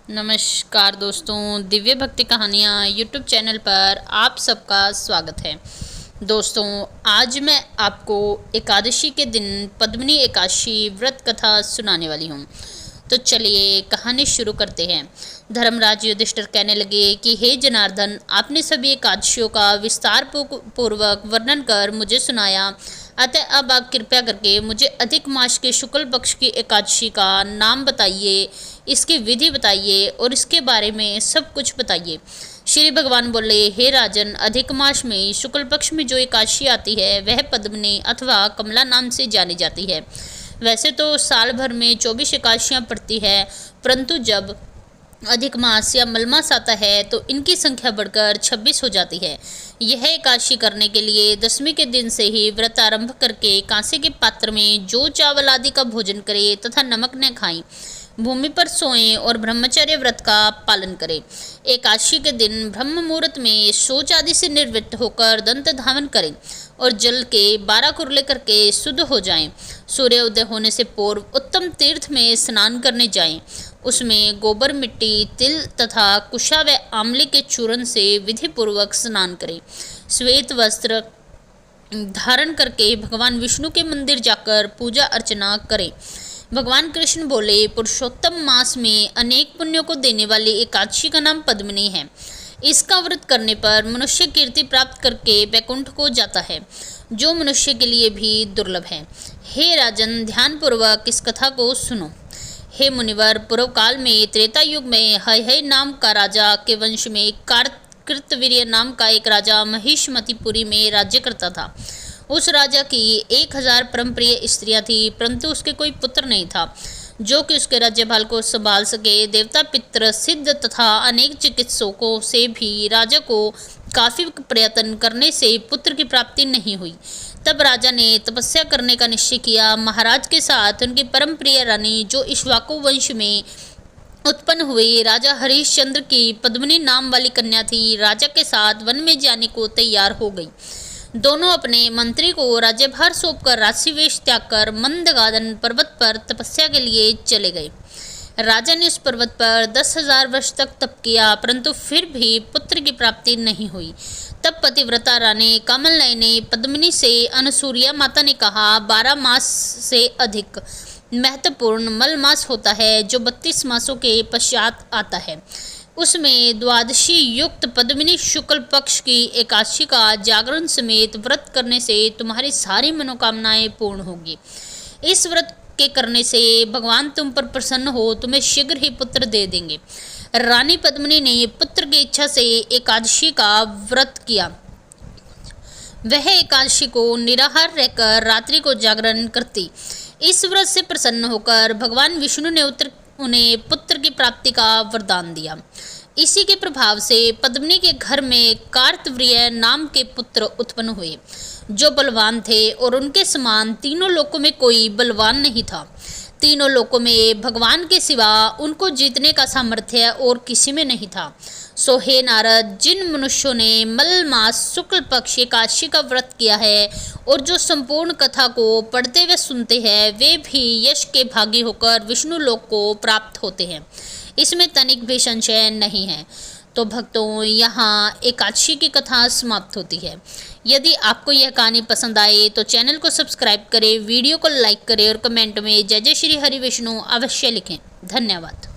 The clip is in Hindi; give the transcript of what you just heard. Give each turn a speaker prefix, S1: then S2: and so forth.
S1: नमस्कार दोस्तों, दिव्य भक्ति कहानियाँ यूट्यूब चैनल पर आप सबका स्वागत है। दोस्तों, आज मैं आपको एकादशी के दिन पद्मिनी एकादशी व्रत कथा सुनाने वाली हूँ। तो चलिए कहानी शुरू करते हैं। धर्मराज युधिष्ठिर कहने लगे कि हे जनार्दन, आपने सभी एकादशियों का विस्तार पूर्वक वर्णन कर मुझे सुनाया, अतः अब आप कृपया करके मुझे अधिक मास के शुक्ल पक्ष की एकादशी का नाम बताइए, इसकी विधि बताइए और इसके बारे में सब कुछ बताइए। श्री भगवान बोले, हे राजन, अधिक मास में शुक्ल पक्ष में जो एकादशी आती है वह पद्मिनी अथवा कमला नाम से जानी जाती है। वैसे तो साल भर में 24 एकादशियाँ पड़ती है, परंतु जब अधिक मास या मलमास आता है तो इनकी संख्या बढ़कर 26 हो जाती है। यह एकादशी करने के लिए दशमी के दिन से ही व्रत आरंभ करके कांसे के पात्र में जो चावल आदि का भोजन करे तथा नमक न खाएं, भूमि पर सोएं और ब्रह्मचर्य व्रत का पालन करें। एकादशी के दिन ब्रह्म मुहूर्त में शौच आदि से निवृत्त होकर दंत धावन करें और जल के 12 कुरले करके शुद्ध हो जाएं। सूर्य उदय होने से पूर्व उत्तम तीर्थ में स्नान करने जाएं। उसमें गोबर, मिट्टी, तिल तथा कुशा व आंवले के चूर्ण से विधि पूर्वक स्नान करें। श्वेत वस्त्र धारण करके भगवान विष्णु के मंदिर जाकर पूजा अर्चना करें। भगवान कृष्ण बोले, पुरुषोत्तम मास में अनेक पुण्यों को देने वाली एकादशी का नाम पद्मिनी है। इसका व्रत करने पर मनुष्य कीर्ति प्राप्त करके वैकुंठ को जाता है, जो मनुष्य के लिए भी दुर्लभ है। हे राजन, ध्यानपूर्वक इस कथा को सुनो। हे मुनिवर, पूर्व काल में त्रेता युग में हय नाम का राजा के वंश में कृतवीर्य नाम का एक राजा महिष्मतिपुरी में राज्य करता था। उस राजा की 1000 परम प्रिय स्त्रियां थी, परंतु उसके कोई पुत्र नहीं था जो कि उसके राज्यभार को संभाल सके। देवता, पितृ, सिद्ध तथा अनेक चिकित्सकों से भी राजा को काफी प्रयत्न करने से पुत्र की प्राप्ति नहीं हुई। तब राजा ने तपस्या करने का निश्चय किया। महाराज के साथ उनकी परम प्रिय रानी, जो इक्ष्वाकु वंश में उत्पन्न हुई राजा हरिश्चंद्र की पद्मिनी नाम वाली कन्या थी, राजा के साथ वन में जाने को तैयार हो गई। दोनों अपने मंत्री को राज्यभार सौंपकर राशिवेश त्याग कर मंदगादन पर्वत पर तपस्या के लिए चले गए। राजा ने उस पर्वत पर 10,000 वर्ष तक तप किया, परंतु फिर भी पुत्र की प्राप्ति नहीं हुई। तब पतिव्रता रानी कामलनयनी ने पद्मिनी से अनुसूया माता ने कहा, 12 मास से अधिक महत्वपूर्ण मल मास होता है, जो 32 मासों के पश्चात आता है। उसमें द्वादशी युक्त पद्मिनी शुक्ल पक्ष की एकादशी का जागरण समेत व्रत करने से तुम्हारी सारी मनोकामनाएं पूर्ण होगी। इस व्रत के करने से भगवान तुम पर प्रसन्न हो, तुम्हें शीघ्र ही पुत्र दे देंगे। रानी पद्मिनी ने पुत्र की इच्छा से एकादशी का व्रत किया। वह एकादशी को निराहार रहकर रात्रि को जागरण करती। इस व्रत से प्रसन्न होकर भगवान विष्णु ने उन्हें पुत्र की प्राप्ति का वरदान दिया। इसी के प्रभाव से पद्मिनी के घर में कार्तवीर्य नाम के पुत्र उत्पन्न हुए, जो बलवान थे और उनके समान तीनों लोकों में कोई बलवान नहीं था। तीनों लोकों में भगवान के सिवा उनको जीतने का सामर्थ्य और किसी में नहीं था। सो हे नारद, जिन मनुष्यों ने मल मास शुक्ल पक्ष एकादशी का व्रत किया है और जो संपूर्ण कथा को पढ़ते व सुनते हैं, वे भी यश के भागी होकर विष्णु लोक को प्राप्त होते हैं। इसमें तनिक भी संशय नहीं है। तो भक्तों, यहाँ एकादशी की कथा समाप्त होती है। यदि आपको यह कहानी पसंद आए तो चैनल को सब्सक्राइब करें, वीडियो को लाइक करें और कमेंट में जय जय श्री हरि विष्णु अवश्य लिखें। धन्यवाद।